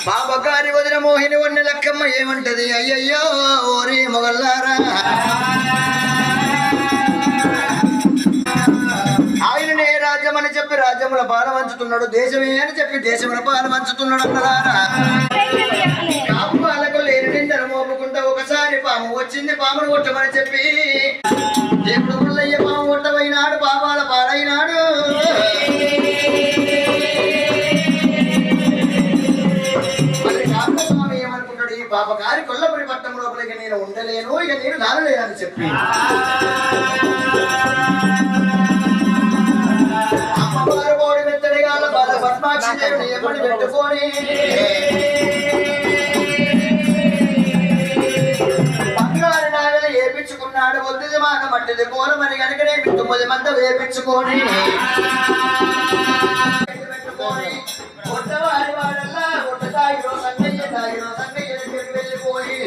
బాబగారి వదిన మోహిని వన్నె లక్కమ్మ ఏమంటది అయ్యయ్యో ఓరి మొగల్లారా ఆయననే రాజ్యం అని చెప్పి రాజ్యముల పాలు పంచుతున్నాడు దేశమే అని చెప్పి దేశముల పాలు పంచుతున్నాడు అన్నలారా వాళ్ళకు లేని నిందను మోపుకుంటా ఒకసారి పాము వచ్చింది పామును కొట్టమని చెప్పి దేవుడు ముల్లయ్య పాము కొట్టమైనాడు పాపాల పాలైనాడు స్వామి ఏమనుకుంటాడు ఈ పాపకారి కొల్లపురి పట్టం లోపల ఇక నేను ఉండలేను ఇక నేను దానలేనని చెప్పి అమ్మవారు కోడి మెత్తడిగాల బాల పద్మాక్షి దేవుని ఎప్పటి పెట్టుకొని బంగారు నాగలు ఏపించుకున్నాడు ఒత్తిది మాట మట్టిది కోరమని కనుకనే 9 మంది వేపించుకొని పెట్టుకొని కొట్టవారి వాడల్లా కొట్టదాగిరో సంగయ్య దాగిరో సంగయ్య దగ్గరికి వెళ్ళిపోయి